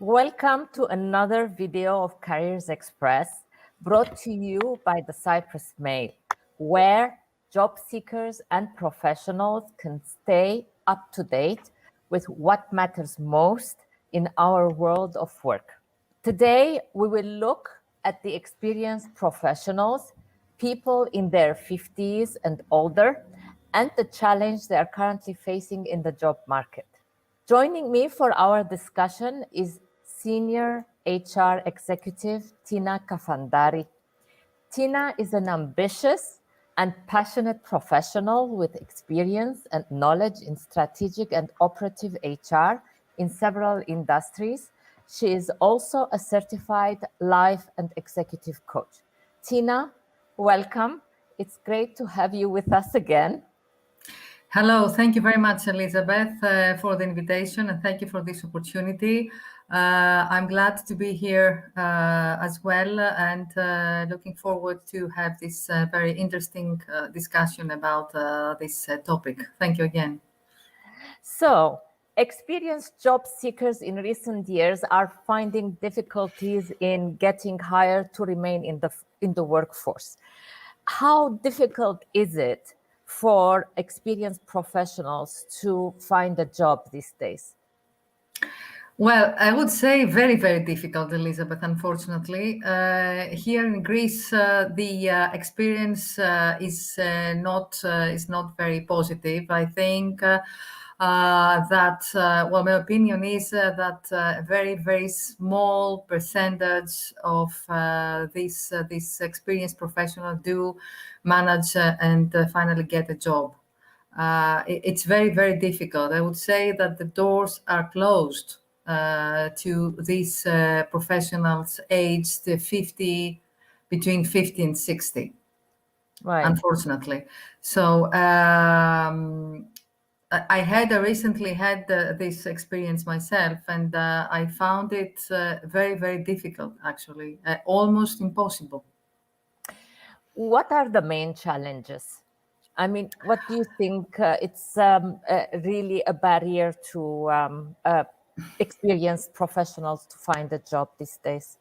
Welcome to another video of Careers Express, brought to you by the Cyprus Mail, where job seekers and professionals can stay up to date with what matters most in our world of work. Today, we will look at the experienced professionals, people in their 50s and older, and the challenge they are currently facing in the job market. Joining me for our discussion is Senior HR Executive Tina Kafantari. Tina is an ambitious and passionate professional with experience and knowledge in strategic and operative HR in several industries. She is also a certified life and executive coach. Tina, welcome. It's great to have you with us again. Hello, thank you very much, Elisabeth, for the invitation, and thank you for this opportunity. I'm glad to be here as well, and looking forward to have this very interesting discussion about this topic. Thank you again. So, experienced job seekers in recent years are finding difficulties in getting hired to remain in the workforce. How difficult is it for experienced professionals to find a job these days? Well, I would say very, very difficult, Elisabeth, unfortunately. Here in Greece, the experience is not very positive. I think well, my opinion is that a very, very small percentage of these experienced professionals do manage and finally get a job. It's very, very difficult. I would say that the doors are closed to these professionals aged 50, between 50 and 60, Right. unfortunately. So I recently had this experience myself, and I found it very, very difficult, actually, almost impossible. What are the main challenges? I mean, what do you think it's really a barrier to experienced professionals to find a job these days?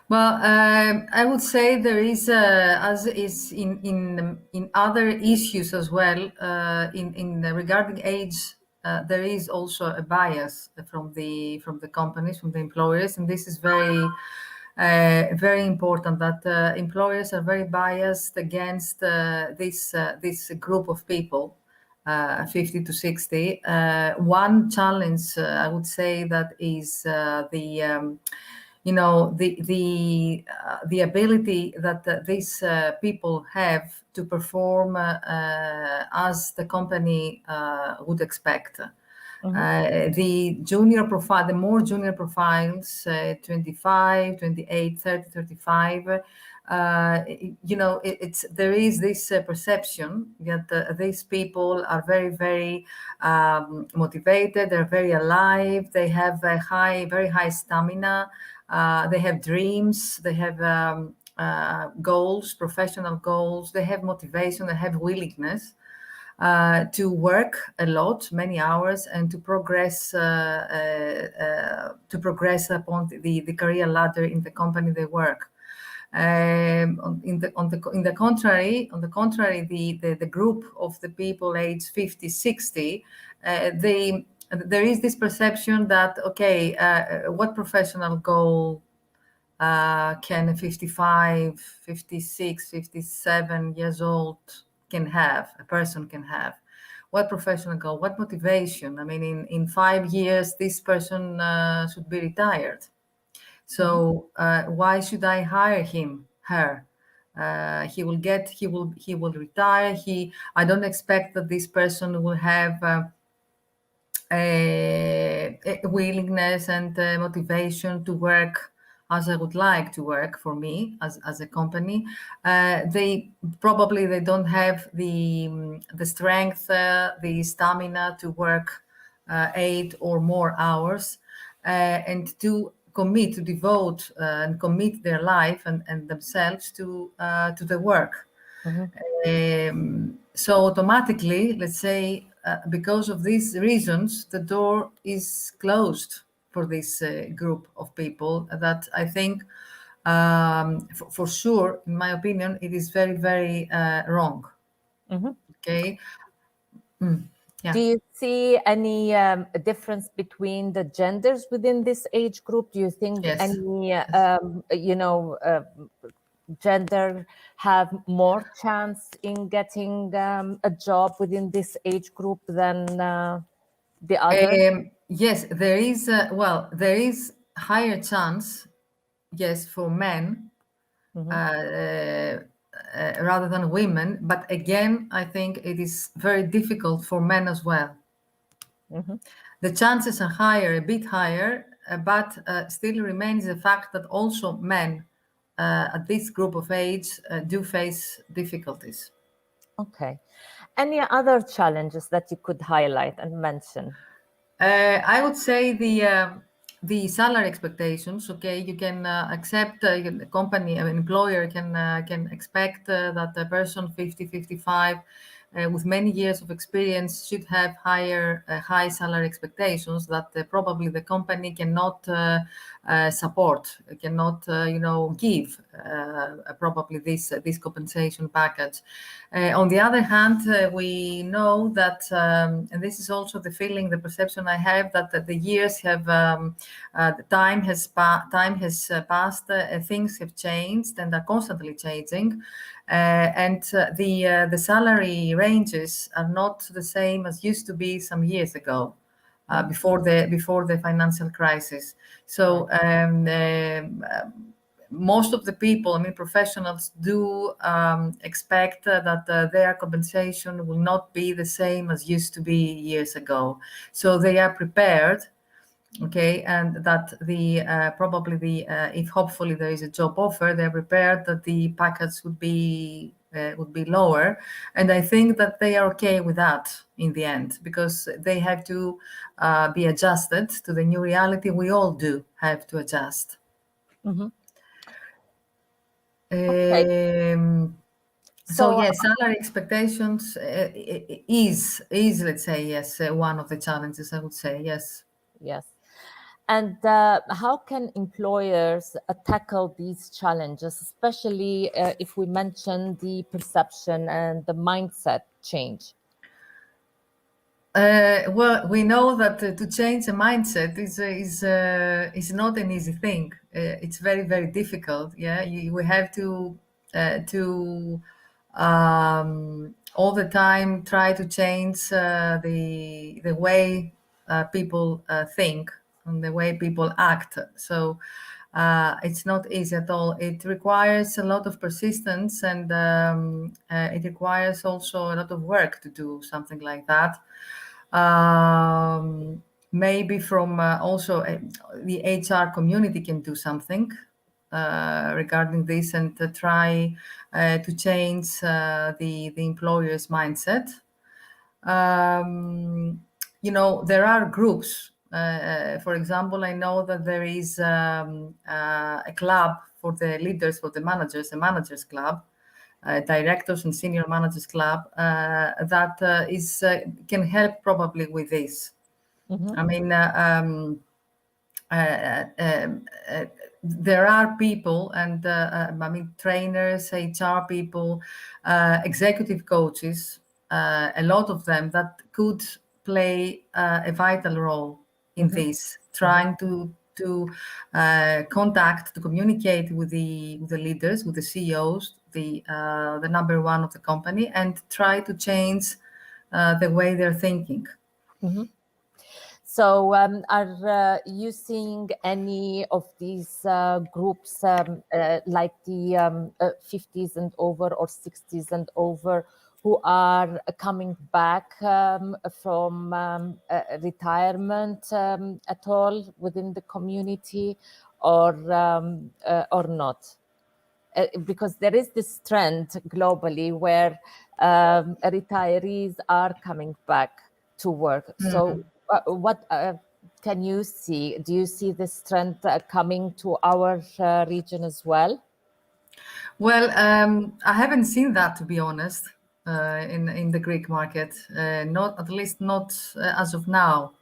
Well, I would say there is, as is in other issues as well, in regarding age, there is also a bias from the companies, from the employers, and this is very important. That employers are very biased against this group of people. 50 to 60. One challenge, I would say, that is the ability that these people have to perform as the company would expect. The junior profile, the more junior profiles, 25, 28, 30, 35, there is this perception that these people are very, very motivated, they're very alive, they have very high stamina, they have dreams, they have goals, professional goals, they have motivation, they have willingness to work a lot, many hours, and to progress upon the career ladder in the company they work. On the contrary, the group of the people aged 50, 60, there is this perception that, okay, what professional goal can a 55, 56, 57 years old a person can have? What professional goal, what motivation? I mean, in 5 years, this person should be retired. So why should I hire her? He will retire. I don't expect that this person will have a willingness and motivation to work as I would like to work for me as a company. They don't have the strength, the stamina to work 8 or more hours, and to commit, to devote and commit their life and themselves to the work. So automatically, let's say, because of these reasons, the door is closed for this group of people that I think, for sure, in my opinion, it is very, very wrong. Okay. Do Yeah. you see any difference between the genders within this age group? Do you think Yes. any, gender have more chance in getting a job within this age group than the other? Yes, there is. Well, there is higher chance, yes, for men rather than women. But again, I think it is very difficult for men as well. The chances are higher, a bit higher, but still remains the fact that also men at this group of age do face difficulties. Okay. Any other challenges that you could highlight and mention? I would say the salary expectations. Okay, you can accept the company, an employer can expect that the person 50, 55 with many years of experience should have high salary expectations that probably the company cannot support, cannot give probably this compensation package. On the other hand, we know that, and this is also the feeling, the perception I have, that the years have, the time has passed, things have changed and are constantly changing, and the salary ranges are not the same as used to be some years ago. Before the financial crisis, so most of the people, I mean, professionals do expect that their compensation will not be the same as used to be years ago. So they are prepared, okay, and that the probably the if hopefully there is a job offer, they're prepared that the package would be lower, and I think that they are okay with that in the end, because they have to be adjusted to the new reality. We all do have to adjust. Okay. So So yes, salary expectations is let's say, yes, one of the challenges, I would say. Yes. yes. And how can employers tackle these challenges, especially if we mention the perception and the mindset change? Well, we know that to change a mindset is not an easy thing. It's very, very difficult. Yeah, we have to all the time try to change the way people think and the way people act. So it's not easy at all. It requires a lot of persistence, and it requires also a lot of work to do something like that. Maybe from also the HR community can do something regarding this, and try to change the employer's mindset. There are groups. For example, I know that there is a club for the leaders, for the managers, a managers club, directors and senior managers club, that can help probably with this. I mean, there are people, and I mean, trainers, HR people, executive coaches, a lot of them that could play a vital role in this, trying to contact, to communicate with the leaders, with the CEOs, the number one of the company, and try to change the way they're thinking. So, are you seeing any of these groups, like the 50s and over or 60s and over, who are coming back from retirement at all within the community, or not? Because there is this trend globally where retirees are coming back to work. So what can you see? Do you see this trend coming to our region as well? Well, I haven't seen that, to be honest, in the Greek market. Not, at least not as of now.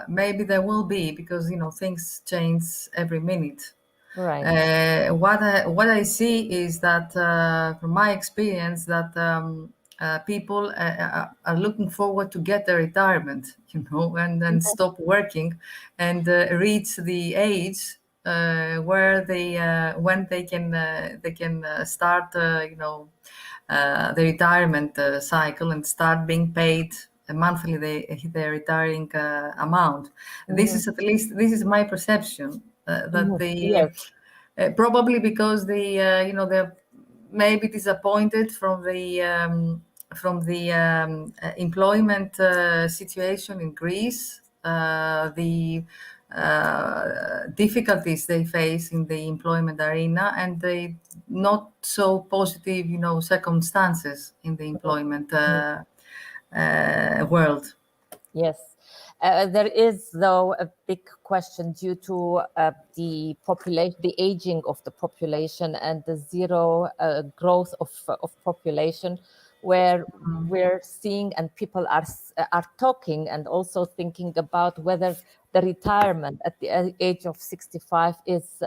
Maybe there will be, because things change every minute. Right. What I see is that, from my experience, that people are looking forward to get their retirement, and stop working, and reach the age where when they can start, the retirement cycle, and start being paid monthly their retiring amount. This is my perception, that the Yes. probably because they're maybe disappointed from the employment situation in Greece, the difficulties they face in the employment arena, and the not so positive circumstances in the employment world. Yes. There is, though, a big question due to the population, the aging of the population, and the zero growth of population, where we're seeing, and people are talking and also thinking about whether the retirement at the age of 65 is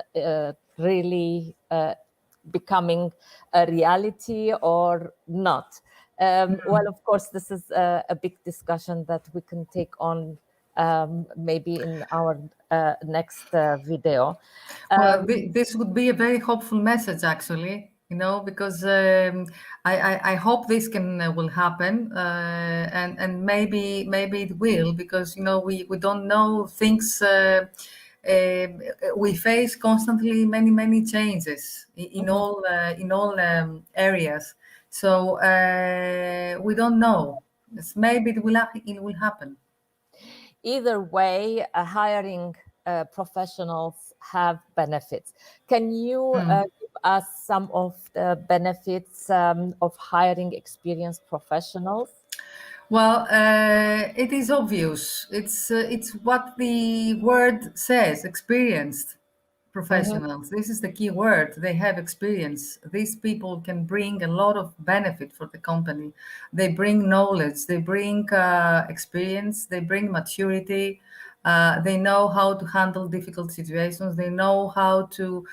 really becoming a reality or not. Well, of course, this is a big discussion that we can take on maybe in our next video. Well, this would be a very hopeful message, actually, because I hope this will happen, and maybe it will, because we don't know things. We face constantly many changes in all areas, so we don't know. Maybe it will happen. Either way, hiring professionals have benefits. Can you give us some of the benefits of hiring experienced professionals? Well, it is obvious. It's what the word says: experienced professionals. This is the key word. They have experience. These people can bring a lot of benefit for the company. They bring knowledge. They bring experience. They bring maturity. They know how to handle difficult situations. They know how to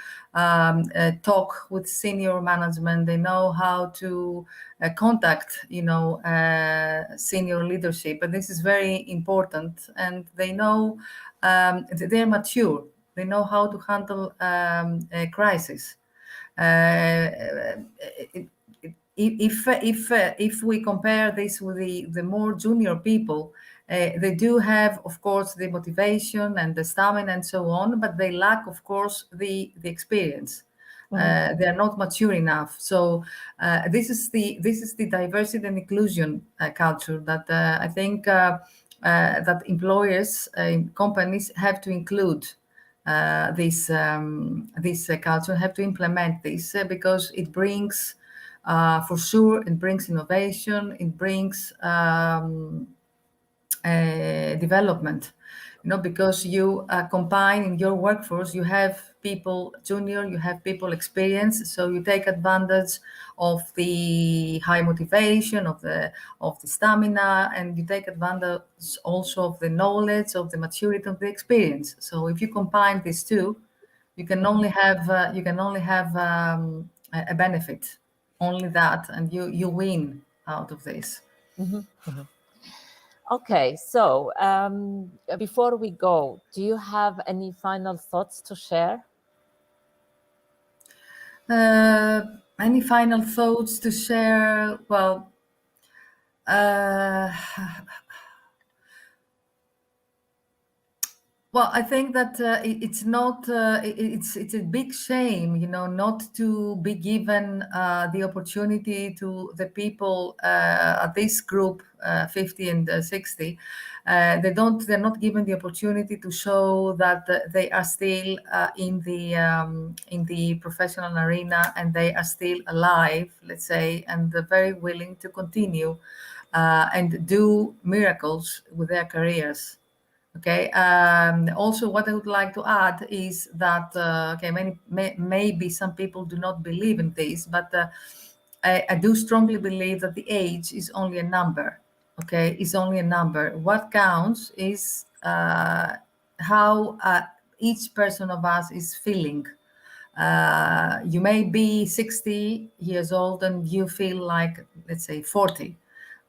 talk with senior management. They know how to contact, senior leadership. And this is very important. And they know they're mature. They know how to handle a crisis. If we compare this with the more junior people, they do have, of course, the motivation and the stamina and so on, but they lack, of course, the experience. They are not mature enough. So this is the diversity and inclusion culture that I think that employers, companies have to include. This culture, have to implement this, because it brings, for sure, it brings innovation, it brings development, because you combine in your workforce, you have people junior, you have people experienced, so you take advantage of the high motivation, of the stamina, and you take advantage also of the knowledge, of the maturity, of the experience. So if you combine these two, you can only have a benefit, only that, and you win out of this. Okay, so before we go, do you have any final thoughts to share? Any final thoughts to share? Well, I think that it's not. It's a big shame, not to be given the opportunity to the people at this group, 50 and 60. They're not given the opportunity to show that they are still in the professional arena, and they are still alive, let's say, and they're very willing to continue and do miracles with their careers. Okay. Also, what I would like to add is that maybe some people do not believe in this, but I do strongly believe that the age is only a number. okay, is only a number. What counts is how each person of us is feeling. You may be 60 years old and you feel like, let's say, 40.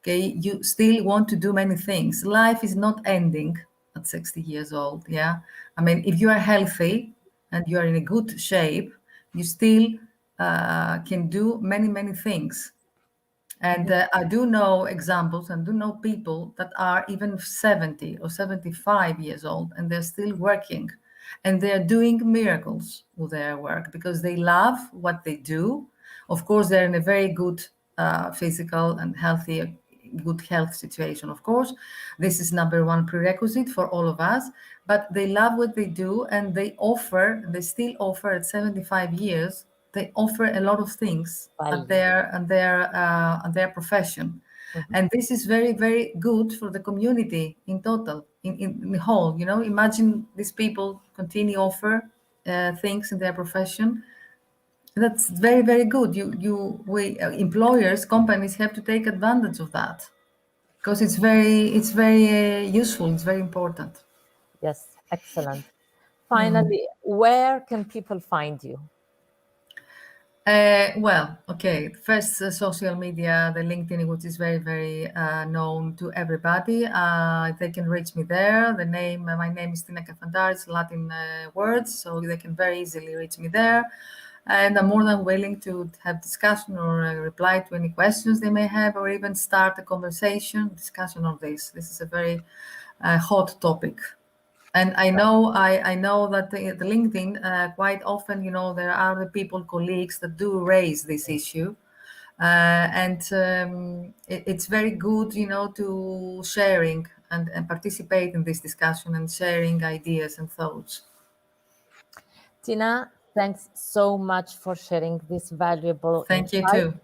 Okay, you still want to do many things. Life is not ending at 60 years old. Yeah, I mean, if you are healthy and you are in a good shape, you still can do many things. And I do know examples and do know people that are even 70 or 75 years old and they're still working and they're doing miracles with their work because they love what they do. Of course, they're in a very good physical and healthy, good health situation. Of course, this is number one prerequisite for all of us, but they love what they do and they still offer at 75 years, they offer a lot of things at Value. their profession, Mhm. and this is very good for the community in total, in the whole. You know, imagine these people continue offer things in their profession. That's very good. We employers, companies have to take advantage of that because it's very useful. It's very important. Yes, excellent. Finally, where can people find you? Well, okay. First, social media, the LinkedIn, which is very known to everybody. They can reach me there. My name is Tina Kafantari. It's Latin words, so they can very easily reach me there. And I'm more than willing to have discussion or reply to any questions they may have, or even start a discussion of this. This is a very hot topic. And I know that the LinkedIn quite often, there are the people, colleagues that do raise this issue, and it's very good, to sharing and participate in this discussion and sharing ideas and thoughts. Tina, thanks so much for sharing this valuable Thank you insight. too.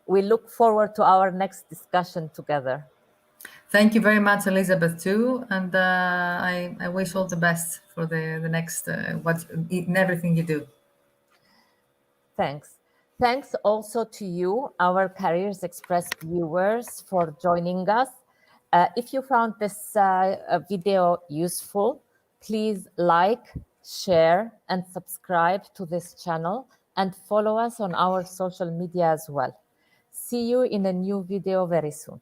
We look forward to our next discussion together. Thank you very much, Elizabeth, too, and I wish all the best for the next what in everything you do. Thanks. Thanks also to you, our Careers Express viewers, for joining us. If you found this video useful, please like, share, and subscribe to this channel and follow us on our social media as well. See you in a new video very soon.